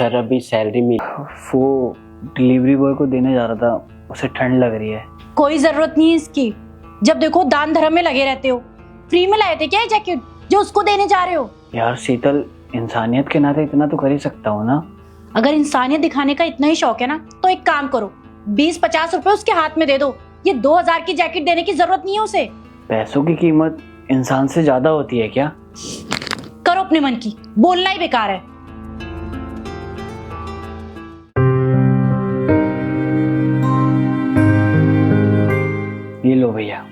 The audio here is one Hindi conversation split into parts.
सर अभी सैलरी मिली। वो डिलीवरी बॉय को देने जा रहा था, उसे ठंड लग रही है। कोई जरूरत नहीं है इसकी। जब देखो दान धर्म में लगे रहते हो। फ्री में लाए थे क्या ये जैकेट जो उसको देने जा रहे हो? यार शीतल, इंसानियत के नाते इतना तो कर ही सकता हूँ ना। अगर इंसानियत दिखाने का इतना ही शौक है ना तो एक काम करो, 20-50 रुपए उसके हाथ में दे दो। ये 2000 की जैकेट देने की जरूरत नहीं है उसे। पैसों की कीमत इंसान से ज्यादा होती है क्या? करो अपने मन की, बोलना ही बेकार है। ये लो भैया,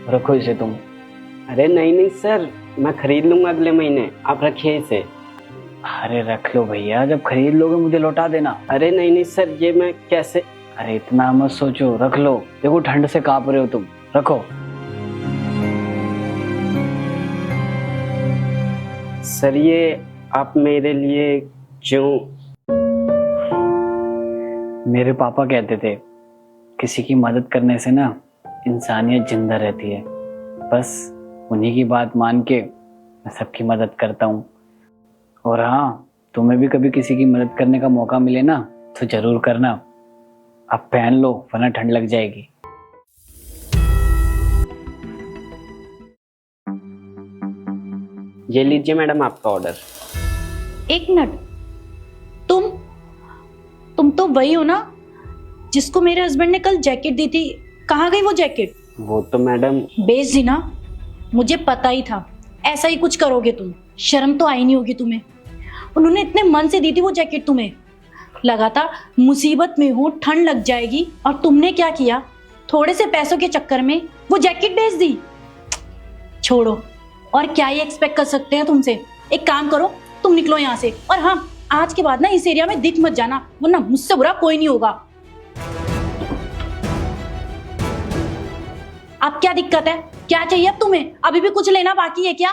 रखो इसे तुम। अरे नहीं सर, मैं खरीद लूंगा अगले महीने, आप रखिए इसे। अरे रख लो भैया, जब खरीद लोगे मुझे लौटा देना। अरे नहीं सर, ये मैं कैसे। अरे इतना मत सोचो, रख लो। देखो ठंड से कांप रहे हो तुम, रखो। सर ये आप मेरे लिए क्यों। मेरे पापा कहते थे किसी की मदद करने से ना इंसानियत जिंदा रहती है। बस उन्हीं की बात मान के मैं सबकी मदद करता हूँ। और हाँ, तुम्हें भी कभी किसी की मदद करने का मौका मिले ना तो जरूर करना। अब पहन लो वरना ठंड लग जाएगी। ये लीजिए मैडम आपका ऑर्डर। एक मिनट, तुम तो वही हो ना जिसको मेरे हस्बैंड ने कल जैकेट दी थी? कहाँ गई वो जैकेट? वो तो मैडम बेच दी ना? मुझे पता ही था ऐसा ही कुछ करोगे तुम। शर्म तो आई नहीं होगी तुम्हें। उन्होंने इतने मन से दी थी वो जैकेट तुम्हें। लगा था मुसीबत में हो, ठंड लग जाएगी, और तुमने क्या किया? थोड़े से पैसों के चक्कर में वो जैकेट बेच दी। छोड़ो, और क्या ही एक्सपेक्ट कर सकते हैं तुमसे। एक काम करो, तुम निकलो यहाँ से। और हाँ, आज के बाद ना इस एरिया में दिख मत जाना, वरना मुझसे बुरा कोई नहीं होगा। अब क्या दिक्कत है? क्या चाहिए अब तुम्हें? अभी भी कुछ लेना बाकी है क्या?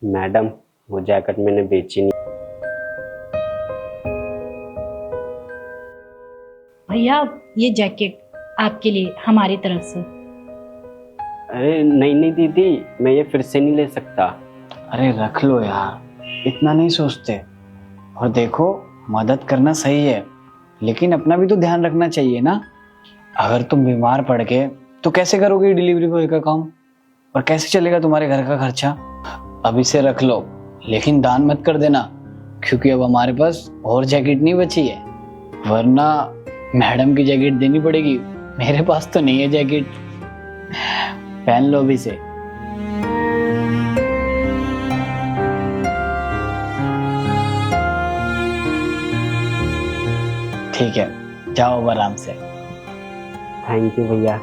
मैडम वो जैकेट मैंने बेची नहीं। भैया ये जैकेट आपके लिए हमारी तरफ से। अरे नहीं दीदी, मैं ये फिर से नहीं ले सकता। अरे रख लो यार, इतना नहीं सोचते। और देखो, मदद करना सही है, लेकिन अपना भी तो ध्यान रखना चाहिए ना। अगर तुम बीमार पड़ गए तो कैसे करोगे डिलीवरी बॉय का काम, और कैसे चलेगा तुम्हारे घर का खर्चा? अब इसे रख लो, लेकिन दान मत कर देना, क्योंकि अब हमारे पास और जैकेट नहीं बची है, वरना मैडम की जैकेट देनी पड़ेगी। मेरे पास तो नहीं है जैकेट। पहन लो अभी से। ठीक है, जाओ अब आराम से। थैंक यू भैया।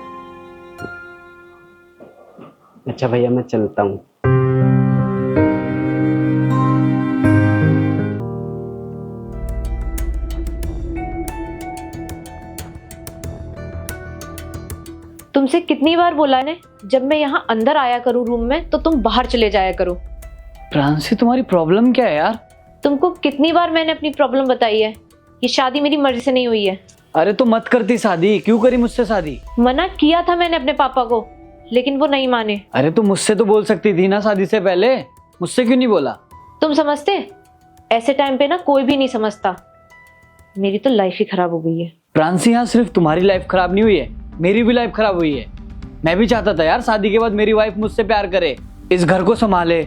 अच्छा भैया मैं चलता हूँ। तुमसे कितनी बार बोला ने, जब मैं यहाँ अंदर आया करूँ रूम में तो तुम बाहर चले जाया करो। प्रांशी, तुम्हारी प्रॉब्लम क्या है यार? तुमको कितनी बार मैंने अपनी प्रॉब्लम बताई है? ये शादी मेरी मर्जी से नहीं हुई है। अरे तो मत करती शादी, क्यों करी मुझसे शादी? मना किया था मैंने अपने पापा को, लेकिन वो नहीं माने। अरे तो मुझसे तो बोल सकती थी ना शादी से पहले, मुझसे क्यों नहीं बोला? तुम समझते? ऐसे टाइम पे ना कोई भी नहीं समझता। मेरी तो लाइफ ही खराब हो गई है। प्रांशी, यहाँ सिर्फ तुम्हारी लाइफ खराब नहीं हुई है, मेरी भी लाइफ खराब हुई है। मैं भी चाहता था यार शादी के बाद मेरी वाइफ मुझसे प्यार करे, इस घर को संभाले,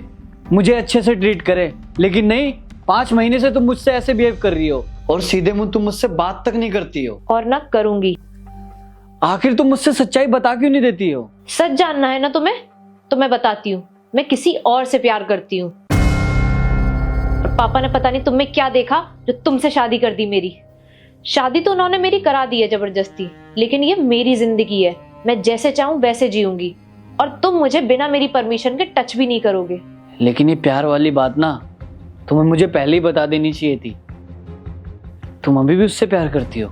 मुझे अच्छे से ट्रीट करे, लेकिन नहीं, 5 महीने से तुम मुझसे ऐसे बिहेव कर रही हो, और सीधे मुंह तुम मुझसे बात तक नहीं करती हो। और ना करूंगी। आखिर तुम मुझसे सच्चाई बता क्यों नहीं देती हो? सच जानना है ना तुम्हें, तो मैं बताती हूँ। मैं किसी और से प्यार करती हूँ, और पापा ने पता नहीं तुम में क्या देखा जो तुमसे शादी कर दी मेरी। शादी तो उन्होंने मेरी करा दी है जबरदस्ती, लेकिन ये मेरी जिंदगी है, मैं जैसे चाहूं वैसे जीऊंगी, और तुम मुझे बिना मेरी परमिशन के टच भी नहीं करोगे। लेकिन ये प्यार वाली बात ना तुम्हें मुझे पहले ही बता देनी चाहिए थी। तुम अभी भी उससे प्यार करती हो?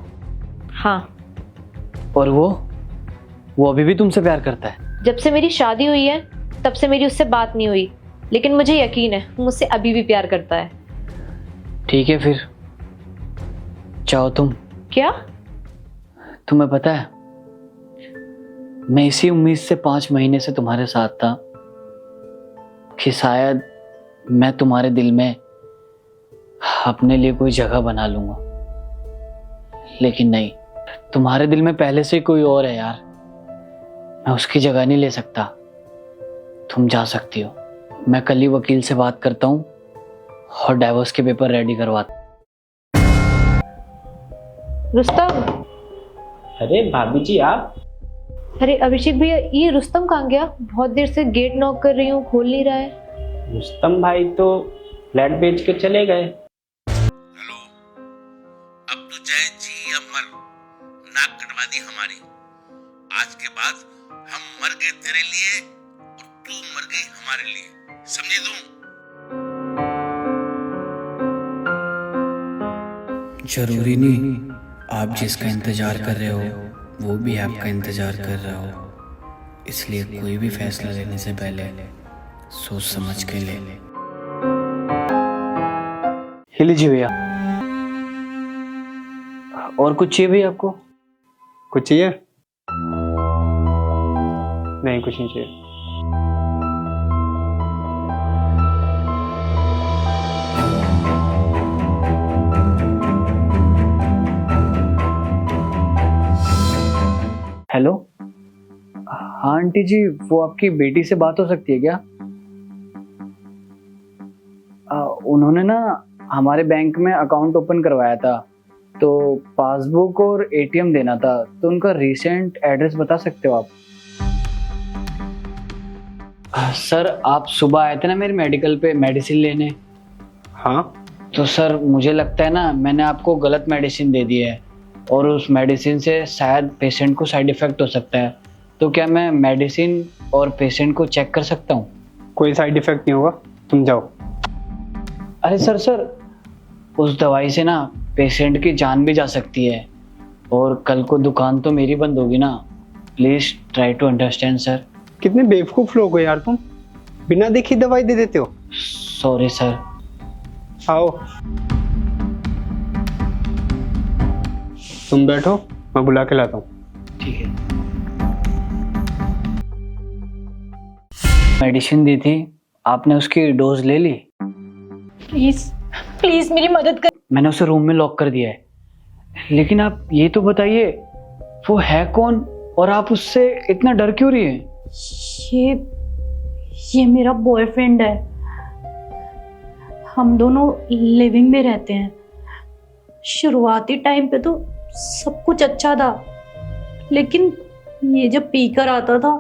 हाँ। और वो अभी भी तुमसे प्यार करता है? जब से मेरी शादी हुई है तब से मेरी उससे बात नहीं हुई, लेकिन मुझे यकीन है वो मुझसे अभी भी प्यार करता है। ठीक है फिर, जाओ तुम। क्या? तुम्हें पता है, मैं इसी उम्मीद से 5 महीने से तुम्हारे साथ था कि शायद मैं तुम्हारे दिल में अपने लिए कोई जगह बना लूंगा, लेकिन नहीं, तुम्हारे दिल में पहले से कोई और है यार। मैं उसकी जगह नहीं ले सकता। तुम जा सकती हो। मैं कल ही वकील से बात करता हूँ और डाइवोर्स के पेपर रेडी करवाता। रुस्तम, अरे भाभी जी आप? अरे अभिषेक भैया, ये रुस्तम कहाँ गया? बहुत देर से गेट नॉक कर रही हूँ, खोल नहीं रहा है। रुस्तम भाई तो फ्लैट बेच के चले गए। हेलो, अब तो चाहे जी या मर, नाक कटवा दी हमारी। आज के बाद हम मर गए तेरे लिए और तू मर गई हमारे लिए, समझी तुम? जरूरी नहीं आप जिसका इंतजार कर रहे हो वो भी आपका इंतजार कर रहा हो, इसलिए कोई भी फैसला लेने से पहले सोच समझ के ले। लीजिए भैया। और कुछ चाहिए भैया आपको? कुछ चाहिए? नहीं, कुछ नहीं चाहिए। हेलो, हाँ आंटी जी, वो आपकी बेटी से बात हो सकती है क्या? उन्होंने ना हमारे बैंक में अकाउंट ओपन करवाया था, तो पासबुक और एटीएम देना था, तो उनका रीसेंट एड्रेस बता सकते हो आप? सर, आप सुबह आए थे ना मेरे मेडिकल पे मेडिसिन लेने। हाँ, तो सर मुझे लगता है ना मैंने आपको गलत मेडिसिन दे दी है और उस मेडिसिन से शायद पेशेंट को साइड इफेक्ट हो सकता है। तो क्या मैं मेडिसिन और पेशेंट को चेक कर सकता हूँ? कोई साइड इफेक्ट नहीं होगा, तुम जाओ। अरे सर, उस दवाई से ना पेशेंट की जान भी जा सकती है और कल को दुकान तो मेरी बंद होगी ना। Please try to understand sir. कितने बेवकूफ लोग हो यार तुम, बिना देखी दवाई दे देते हो। Sorry sir. आओ, तुम बैठो, मैं बुला के लाता हूँ। ठीक है। मेडिसिन दी थी आपने, उसकी डोज ले ली? प्लीज प्लीज मेरी मदद कर। मैंने उसे रूम में लॉक कर दिया है, लेकिन आप ये तो बताइए वो है कौन और आप उससे इतना डर क्यों रही हैं? ये मेरा बॉयफ्रेंड है। हम दोनों लिविंग में रहते हैं। शुरुआती टाइम पे तो सब कुछ अच्छा था, लेकिन ये जब पीकर आता था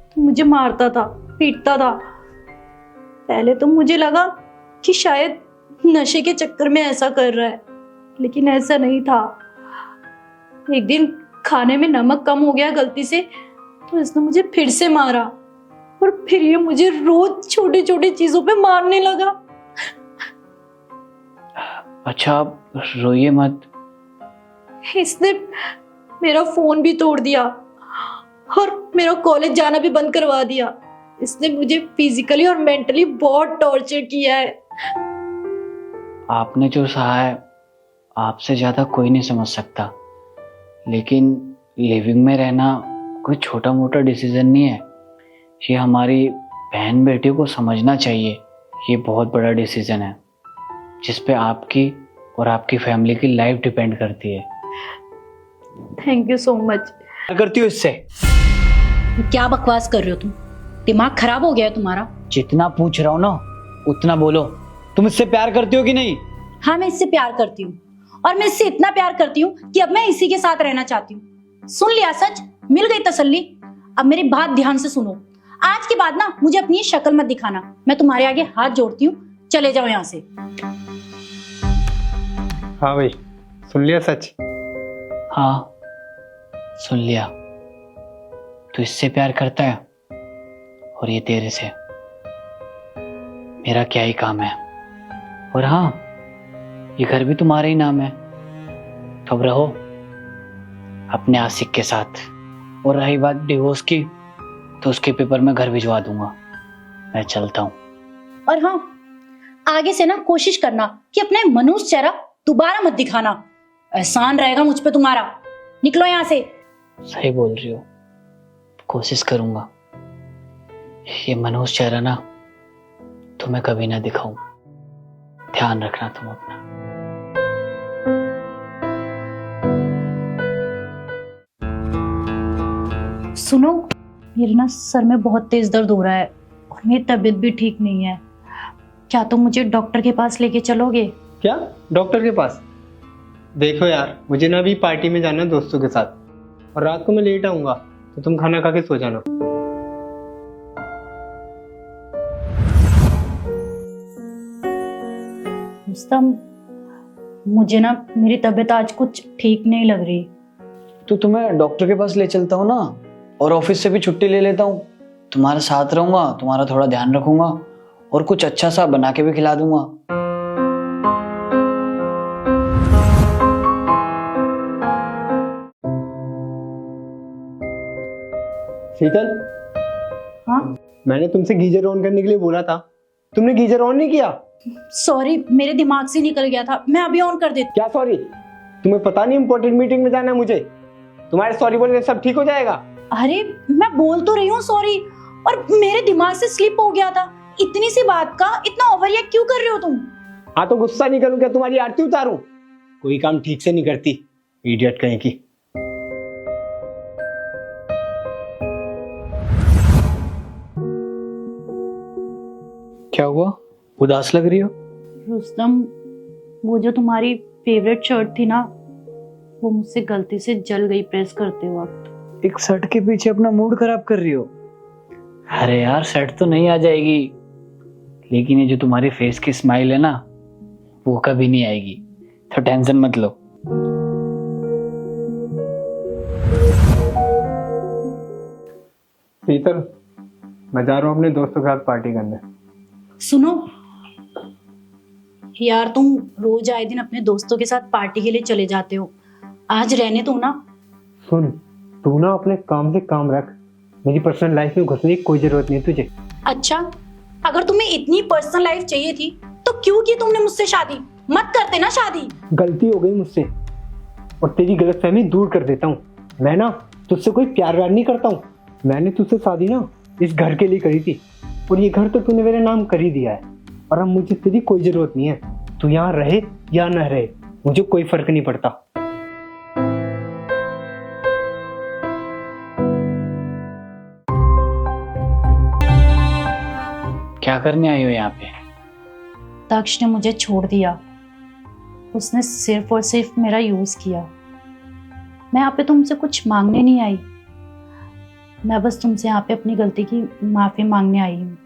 तो मुझे मारता था, पीटता था। पहले तो मुझे लगा कि शायद नशे के चक्कर में ऐसा कर रहा है, लेकिन ऐसा नहीं था। एक दिन खाने में नमक कम हो गया गलती से, तो इसने मुझे फिर से मारा और फिर ये मुझे रोज छोटी छोटी चीजों पे मारने लगा। अच्छा, आप रोइए मत। इसने मेरा फोन भी तोड़ दिया और मेरा कॉलेज जाना भी बंद करवा दिया। इसने मुझे फिजिकली और मेंटली बहुत टॉर्चर किया है। आपने जो सहा है आपसे ज्यादा कोई नहीं समझ सकता, लेकिन लिविंग में रहना कोई छोटा मोटा डिसीजन नहीं है। ये हमारी बहन बेटी को समझना चाहिए। ये बहुत बड़ा डिसीजन है जिस पे आपकी और आपकी फैमिली की लाइफ डिपेंड करती है। Thank you so much. क्या करती हो इससे? क्या बकवास कर रहे हो तुम? दिमाग खराब हो गया है तुम्हारा? जितना पूछ रहा हूँ ना उतना बोलो। तुम इससे प्यार करती हो कि नहीं? हाँ, मैं इससे प्यार करती हूँ और मैं इससे इतना प्यार करती हूँ कि अब मैं इसी के साथ रहना चाहती हूँ। सुन लिया सच, मिल गई तसल्ली। अब मेरी बात ध्यान से सुनो। आज के बाद ना मुझे अपनी शक्ल मत दिखाना। मैं तुम्हारे आगे हाथ जोड़ती हूँ, चले जाओ यहाँ से। हाँ भाई, सुन लिया सच? हाँ, सुन लिया। तू इससे प्यार करता है और ये तेरे से। मेरा क्या ही काम है। और हाँ, ये घर भी तुम्हारे ही नाम है, तो अब रहो अपने आशिक के साथ। और रही बात डिवोर्स की, तो उसके पेपर में घर भिजवा दूंगा। मैं चलता हूँ। और हाँ, आगे से ना कोशिश करना कि अपने मनुष्य चेहरा दोबारा मत दिखाना। एहसान रहेगा मुझ पे तुम्हारा। निकलो यहाँ से। सही बोल रही हो, कोशिश करूंगा। ये मनोज चेहरा ना तुम्हें कभी ना दिखाऊं। ध्यान रखना तुम अपना। सुनो, मेरे ना सर में बहुत तेज दर्द हो रहा है और मेरी तबीयत भी ठीक नहीं है। क्या तुम मुझे डॉक्टर के पास लेके चलोगे? क्या डॉक्टर के पास? देखो यार, मुझे ना अभी पार्टी में जाना है दोस्तों के साथ, और रात को मैं लेट आऊंगा, तो तुम खाना खा के सो जाना। रुस्तम, मुझे ना मेरी तबीयत आज कुछ ठीक नहीं लग रही। तो तुम्हें डॉक्टर के पास ले चलता हूँ ना, और ऑफिस से भी छुट्टी ले लेता हूँ। तुम्हारे साथ रहूंगा, तुम्हारा थोड़ा ध्यान रखूंगा और कुछ अच्छा सा बना के भी खिला दूंगा। शीतल, हाँ मैंने तुमसे गीजर ऑन करने के लिए बोला था, तुमने गीजर ऑन नहीं किया। सॉरी, मेरे दिमाग से निकल गया था, मैं अभी ऑन कर देती। क्या सॉरी? तुम्हें पता नहीं इंपॉर्टेंट मीटिंग में जाना है मुझे? तुम्हारे सॉरी बोलने से सब ठीक हो जाएगा। अरे मैं बोल तो रही हूँ सॉरी, और मेरे दिमाग से स्लिप हो गया था। इतनी सी बात का इतना ओवर रिएक्ट क्यों कर रहे हो तुम? हाँ तो गुस्सा नहीं करूँ क्या? तुम्हारी आरती उतारूं? कोई काम ठीक से नहीं करती, इडियट कहीं की। क्या हुआ, उदास लग रही हो? रुस्तम, वो जो तुम्हारी फेवरेट शर्ट थी ना, वो मुझसे गलती से जल गई प्रेस करते वक्त। एक शर्ट के पीछे अपना मूड खराब कर रही हो? अरे यार, शर्ट तो नहीं आ जाएगी, लेकिन ये जो तुम्हारी फेस की स्माइल है ना, वो कभी नहीं आएगी, तो टेंशन मत लो। शीतल, मैं जा रहा हूँ अपने दोस्तों के साथ पार्टी करने। सुनो यार, तुम रोज आए दिन अपने दोस्तों के साथ पार्टी के लिए चले जाते हो, आज रहने दो ना। सुन, तू ना अपने काम से काम रख, मेरी पर्सनल लाइफ में घुसने की कोई जरूरत नहीं तुझे। अच्छा, अगर तुम्हें इतनी पर्सनल लाइफ चाहिए थी तो क्यों की तुमने मुझसे शादी? मत करते ना शादी। गलती हो गई मुझसे, और तेरी गलतफहमी दूर कर देता हूँ। मैं ना तुझसे कोई प्यार व्यार नहीं करता हूँ। मैंने तुझसे शादी ना इस घर के लिए करी थी, और ये घर तो तूने मेरे नाम कर ही दिया है, और अब मुझे तेरी कोई जरूरत नहीं है। तू यहाँ रहे या न रहे, मुझे कोई फर्क नहीं पड़ता। क्या करने आई हो यहाँ पे? दक्ष ने मुझे छोड़ दिया, उसने सिर्फ और सिर्फ मेरा यूज किया। मैं यहाँ पे तुमसे कुछ मांगने नहीं आई, मैं बस तुमसे यहाँ पे अपनी गलती की माफी मांगने आई हूँ।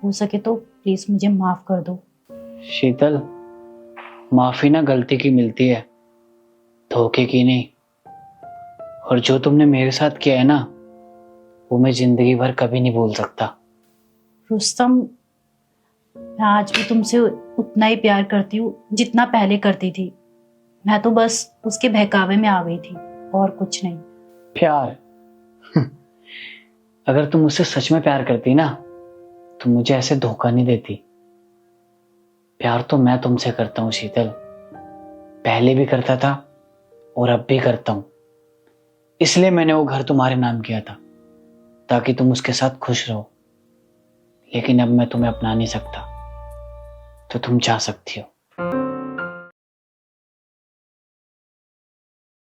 हो सके तो प्लीज मुझे माफ कर दो। शीतल, माफी ना गलती की मिलती है, धोखे की नहीं। और जो तुमने मेरे साथ किया है ना, वो मैं जिंदगी भर कभी नहीं भूल सकता। रुस्तम, मैं आज भी तुमसे उतना ही प्यार करती हूँ जितना पहले करती थी। मैं तो बस उसके बहकावे में आ गई थी, और कुछ नहीं। प्यार? अगर तुम मुझसे सच में प्यार करती ना, तो मुझे ऐसे धोखा नहीं देती। प्यार तो मैं तुमसे करता हूँ शीतल, पहले भी करता था और अब भी करता हूँ। इसलिए मैंने वो घर तुम्हारे नाम किया था, ताकि तुम उसके साथ खुश रहो। लेकिन अब मैं तुम्हें अपना नहीं सकता, तो तुम चाह सकती हो।